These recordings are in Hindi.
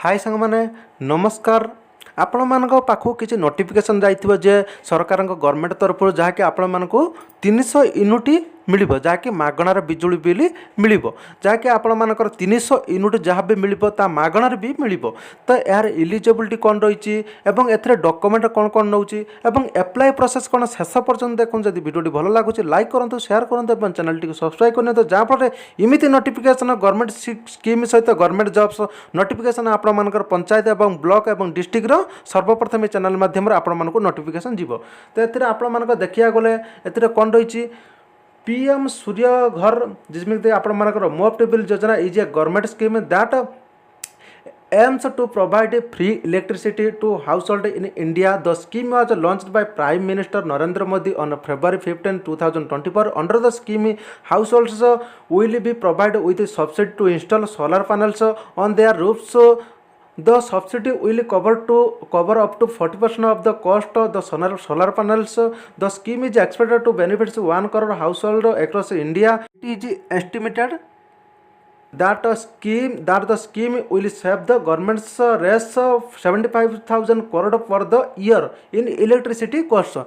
हाय सांग माने नमस्कार। आपण मानक पाखु किसी नोटिफिकेशन जाइथिबो जे सरकार गवर्नमेंट तरफ जहाँकि आपण मानकु 300 यूनिट मिलिबो जहाँकि मागणार बिजुली बिल मिलिबो जहाँकि आपण मानकर 300 यूनिट जहाँ भी मिलिबो ता मागणार भी मिलिबो। तो यार एलिजिबिलिटी कौन रही एवं एथरे डॉक्यूमेंट कौन कौन नौची एवं एप्लाई प्रोसेस कौन शेष पर्यंत देखुन। जदि वीडियोटी भल लगुच लाइक करूँ शेयर करूँ और चैनल टी सब्सक्राइब करनी तो जहाँफल इमिति नोटिफिकेशन गवर्नमेंट स्कीम सहित गवर्नमेंट जॉब्स नोटिफिकेशन आपण मानकर पंचायत एवं ब्लॉक एवं डिस्ट्रिक्ट सर्वप्रथम चैनल माध्यम आपण मानक नोटिफिकेशन जीव। तो ये आपण मानक देखिया गले ए कौन रही पीएम सूर्य घर जिसमें आपण मानकर मोफ्ट बिल योजना is a government scheme that aims to provide free electricity to household in India. The scheme was launched by Prime Minister Narendra Modi on February 15, 2024. Under the scheme, households will be provided with subsidy to install solar panels on their roofs. The subsidy will cover up to 40% of the cost of the solar panels. The scheme is expected to benefit 1 crore household across India. It is estimated that the scheme will save the government's raise of 75,000 crore for the year in electricity costs.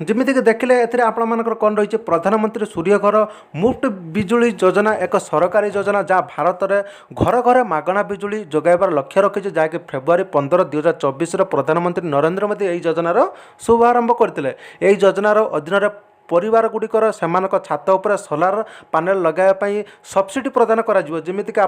जमीक देखिले एथिरे आपण मानकर कौन रही प्रधानमंत्री सूर्य घर मुफ्त बिजुली योजना एक सरकारी योजना जहाँ भारत में घर घर मागणा बिजुली जोगाइबार लक्ष्य रखी जहाँकि फेब्रुआरी 15, 2024 प्रधानमंत्री नरेंद्र मोदी यही योजनार शुभारंभ करते। यही योजनार अधीन परिवार गुड़िकर सेमानक छात उपर सोलार पैनल लगाइबापी सब्सिडी प्रदान करमितिक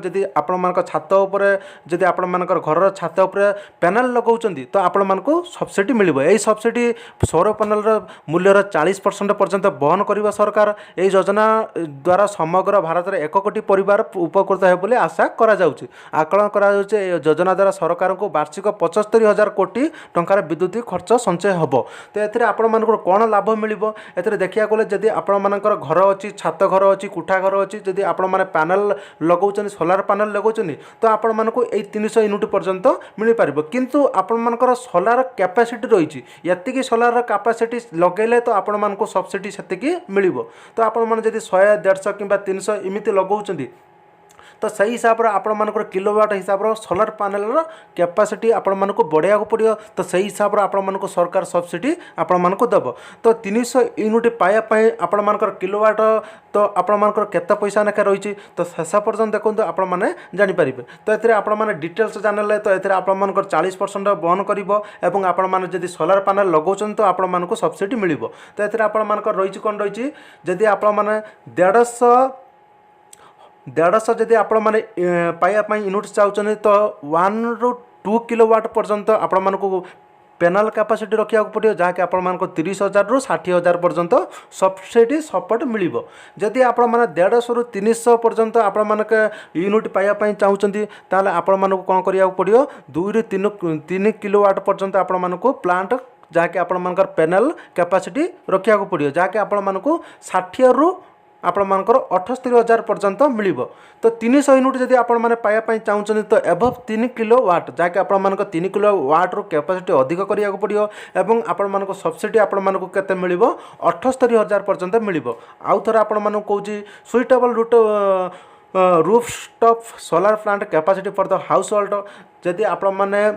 जदि आपण छात उपर जदि आपण घर छात उपर पैनल लगाउछन्ती तो आपण मानक सब्सिडी मिलिबो। एही सब्सिडी सौर पैनल मूल्यर 40% पर्यंत बहन करिबा सरकार। एही योजना द्वारा समग्र भारत में 1 कोटी परिवार उपकृत हे बोली आशा करा जाउछि। आकलन करा जाउछि योजना द्वारा सरकार को वार्षिक 75,000 कोटी टंकार विद्युत खर्च संचय होबो। तो एथिरे आपण मानक कोन लाभ मिलिबो एथिरे देखिया गले जदि आपण मानकर घर अच्छी छात घर अच्छी कुठा घर अच्छी जदि आपण माने पैनल लगाउछन सोलार पैनल लगाउछन तो आपण मानक ए 300 यूनिट पर्यंत मिल पारिबो। किंतु आपण मानकर सोलार कैपेसिटी रही यतिकी सोलार कैपेसिटी लगेले तो आपण मानक सब्सिडी सेतिकी मिलिबो। तो आपण माने जदि 100, 150 किंबा 300 इमिति लगाउछन तो सही हिसाब से आपण मानकर किलोवाट हिसाब से सोलार पैनल कैपेसिटी आपण मानक बढ़ाया पड़ो। तो सही हिसाब से आपण मानक सरकार सब्सिडी आपण मानक दब। तो 300 यूनिट पाइबापी आपण मानकर किलोवाट तो आपण मानकर केते पैसा लेखा रही तो शेष पर्यंत देखो आपण मैंने जानीपारे। तो ये आपण मैंने डिटेल्स जानले तो ये आपण मानकर 40% बहन करिवो एवं आपण माने जदि सोलार पैनल लगाउछन तो आपण मानक सब्सिडी मिलिबो। तो ये आपण मानकर रही कौन रही जदि आपण माने 150 जदि आपण माने पाइबापी यूनिट चाहते तो 1 ରୁ 2 किलोवाट पर्यंत आपण मानक पैनल कैपेसिटी रखा पड़ो जहाँकि आपण मानक 30,000 ରୁ 60,000 पर्यंत सब्सिडी सपोर्ट मिलिबो। जदि आपण माने 150 ରୁ 300 पर्यंत आपण मानक यूनिट पाइबापी चाहते ताले आपण मानक कौन करिया पड़ो 2 ରୁ 3 किलोवाट पर्यंत आपण मानक प्लांट जहाँकि आपण मानकर पैनल कैपेसिटी रखा पड़ो जहाँकि आपण मानक 60 ରୁ आपण मानकर 78,000 पर्यंत मिलिबो। तो 300 यूनिट जदि आपण माने पाइबापी चाहते तो एभव 3 किलोवाट जहाँकि आपण मानक 3 किलोवाट रू कैपेसिटी अधिक करिया पड़ो एवं आपण मानक सब्सिडी आपण मानक केते मिलिबो 78,000 पर्यंत मिलिबो। आउ थोड़ा आपण मानक कहूँ suitable rooftop solar plant capacity for the house hold जदि आपण माने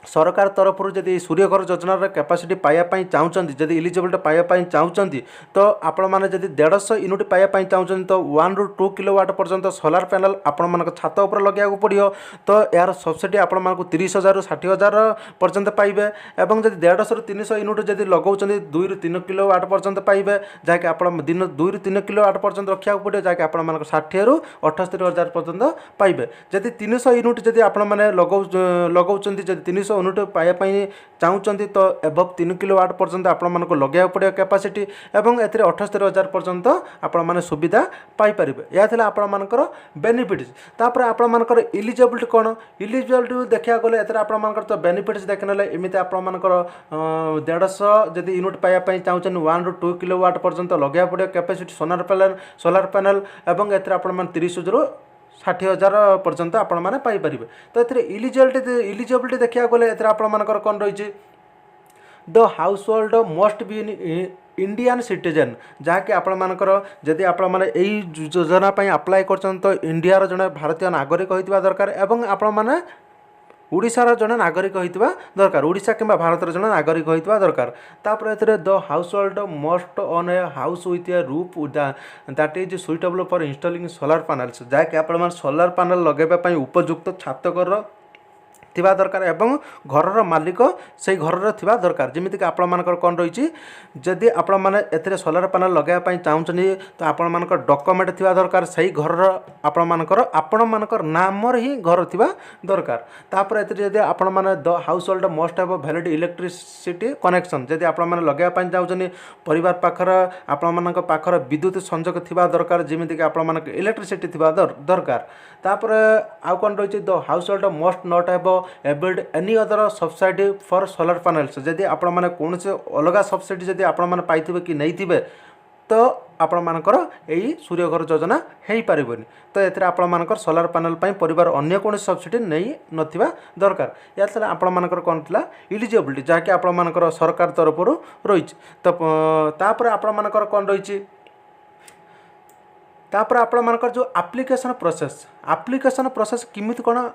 सरकार तरफ जदि सूर्यघर योजनार कैपेसिटी पाइबापी चाहते जदि इलिजिबिलिटी पाइबापी चाहते तो आपण मैंने जदि 150 यूनिट पाइबापी चाहते तो 1 ରୁ 2 किलोवाट पर्यंत सोलार पैनल आपण मानक छात उपर लगे पड़ो। तो यार सब्सिडी आपण मानक 30,000 ରୁ 60,000 पर्यंत पाइबे एवं जदि 150 ରୁ 300 यूनिट जदि लगाउछन 2 ରୁ 3 किलोवाट पर्यंत पाइबे जहाँकि आपण दिन 2 ରୁ 3 किलोवाट पर्यंत रखा पड़ो जहाँकि आपण मानक 60 ରୁ 78,000 पर्यंत पाइबे। जदि 300 यूनिट जदि आपण माने लगाउछन जदि 300 यूनिट पाइबापी चाहते तो एभव 3 किलोवाट पर्यंत आपण मानक लगे पड़ो कैपेसिटी एवं एथिरे 78,000 पर्यंत आपण माने सुविधा पाई परिबे। या थिला आपण मानकर बेनिफिट्स। तापर आपण मानकर इलिजिबिलिटी कोन इलिजिबिलिटी देखिया गले एथिरे आपण मानकर तो बेनिफिट्स देखनले एमिति आपण मानकर 150 जदि यूनिट पाइबापी चाहते 1 ରୁ 2 किलोवाट पर्यंत लगे पड़ो कैपेसिटी सोलार पैनल एवं एथिरे आपण माने 30,000 ରୁ 60,000 पर्यंत आपण माने पाई परिबे। तो एथिरे इलिजिबिलिटी देखिया गले एथिरे आपण मानकर कोन रही the household must be in Indian citizen जहाँकि आपण मानकर जदि आपण माने एई योजना पई अप्लाई करछन तो इंडिया जड़े भारतीय नागरिक होइतिबा दरकार एवं आपण माने ओडिशार जड़े नागरिक होइतिबा दरकार ओडिशा किंबा भारतर जड़े नागरिक होइतिबा दरकार तापर एथिरे the household must own a house with a roof that is suitable for installing solar panels जहाँकि आपण माने सोलार पैनल लगेबा पई उपयुक्त छातकर थिबा दरकार एवं घरर मालिक से घरर थिबा दरकार जेमितिक आपण मानकर कौन रही जदि आपण माने एथिरे सोलार पैनल लगाइबा चाहूछनी तो आपण मानकर डॉक्यूमेंट थिबा दरकार सही घरर आपण मानकर नामर ही घर थिबा दरकार तापर एथिरे जदि आपण माने the household must have valid electricity connection जदि आपण माने लगाइबा चाहूछनी परिवार पाखर आपण मानक पाखर विद्युत संযোଗ थिबा दरकार जेमितिक आपण मानक इलेक्ट्रिसिटी थिबा दरकार तापर आउ कौन रही the household must not have abled any other subsidy for solar panels जदि आपण माने कौन से अलग सब्सिडी जदि आपण माने पाइथिबे कि नहीं थिबे तो आपण मानकर एई सूर्य घर योजना हेई पारिबनी तो एथिरे आपण मानकर सोलार पैनल पई परिवार अन्य कौन सब्सिडी नहीं नथिबा दरकार या छला आपण मानकर कोन थिला एलिजिबिलिटी जाके आपण मानकर सरकार तरफ रही तो तापर आपण मानकर कोन रही तापर आपण मानकर जो एप्लिकेशन प्रोसेस किमित कोन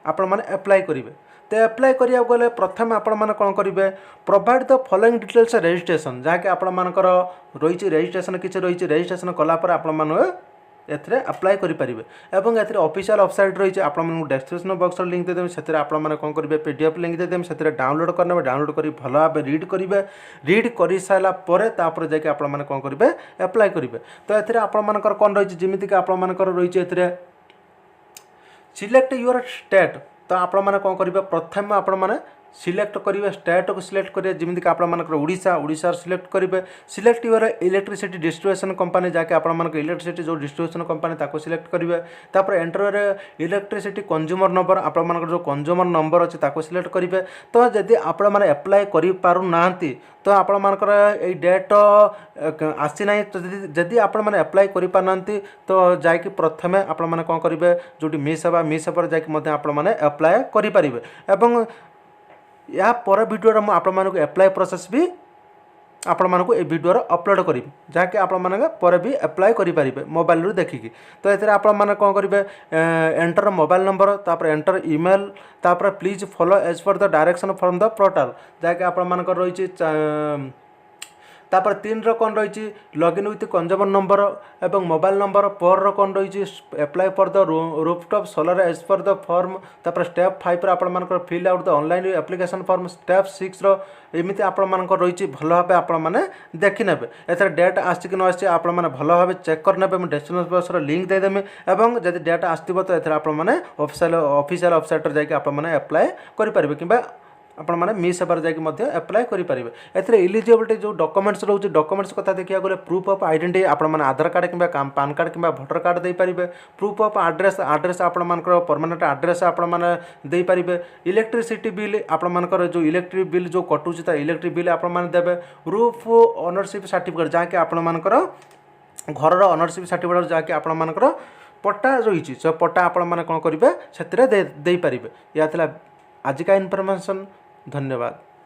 आपण माने अप्लाई करेंगे तो अप्लाई करिया गले प्रथम आपण माने कोन करेंगे provide the following details registration जहाँकि आपण मानकर रही रजिस्ट्रेशन किसी रही रजिस्ट्रेशन कलापर आपण माने एथिरे अप्लाई करि परिबे एवं एथिरे ऑफिशियल वेबसाइट रही है आपण माने डिस्क्रिप्शन बॉक्स रे लिंक दे देम सेथिरे आपण माने कोन करिवे पीडीएफ लिंक दे देम सेथिरे डाउनलोड करनेबे डाउनलोड करी भलो भाबे रीड करि साला परे तापर जाके आपण माने कोन करिवे अप्लाई करिवे तो एथिरे आपण मानकर कोन रही जेमिति कि आपण मानकर रही एथिरे सिलेक्ट योर स्टेट तो आपण माने कोन करिवे प्रथम आपण माने सिलेक्ट करेंगे स्टेट को सिलेक्ट करेंगे जमीक आपर ओडिशा सिलेक्ट करेंगे select your electricity distribution company जाके आपर इलेक्ट्रिसिटी जो डिस्ट्रीब्यूशन कंपनी ताको सिलेक्ट करेंगे तापर एंटर इलेक्ट्रिसिटी कंज्यूमर नंबर आपर जो कंज्यूमर नंबर अच्छे ताको सिलेक्ट करेंगे तो जदि आपण माने अप्लाई करि पारु नांती तो आपण मानकर ए डेट आसी ना जदि आपण माने अप्लाई करि पारनांती तो जाके प्रथमे आपण माने कोन करिवे जोटी मिस हेबा जाके मध्ये आपण माने अप्लाई करि परिबे एवं या पर वीडियो मु आपण मानक अप्लाई प्रोसेस भी आपण मानक ए वीडियो अपलोड करी जहाँकि आपण मानक पर भी अप्लाई करि परिबे मोबाइल रू देखिकी तो एथरे आपण माने कोन करिवे एंटर मोबाइल नंबर तापर एंटर ईमेल तापर please follow as per the direction from the portal जहाँकि आपण मानक रही तापर 3 कौन रही लॉगिन विथ कंज्यूमर नंबर एवं मोबाइल नंबर 4 कौन रही apply for the rooftop solar as per the form तापर स्टेप 5 आपण मानकर fill out the online application form step 6 एमती आपण मानकर रही भल भाव आपण मैंने देखी ने एथर डेट आसी कि न आसी आपण मैंने भल भाव चेक करने डिस्क्रिप्शन बॉक्स लिंक देदेमी एवं जब डेट आसो तो एथर आपण मैंने ऑफिशियल वेबसाइट जाके आपण मैंने अप्लाई करेंगे कि आपण माने मिस हेबार जाके मध्य अप्लाई करि परिबे एथरे एलिजिबिलिटी जो डॉक्यूमेंट्स रहउची डॉक्यूमेंट्स कथा देखिया गले प्रूफ ऑफ आइडेंटिटी आपण माने आधार कार्ड किबा पैन कार्ड किबा वोटर कार्ड दे परिबे प्रूफ ऑफ एड्रेस आपण मानकर परमानेंट एड्रेस आपण माने दे परिबे इलेक्ट्रिसिटी बिल आपण मानकर जो इलेक्ट्रिक बिल जो कटुची ता इलेक्ट्रिक बिल आपण माने देबे रूफ ओनरशिप सर्टिफिकेट जाके आपण मानकर घरर ओनरशिप सर्टिफिकेट जाके आपण मानकर पट्टा रही से पट्टा आपण माने कोन करिवे सेतिरे दे पारिबे या थिला आज का इनफॉरमेशन धन्यवाद।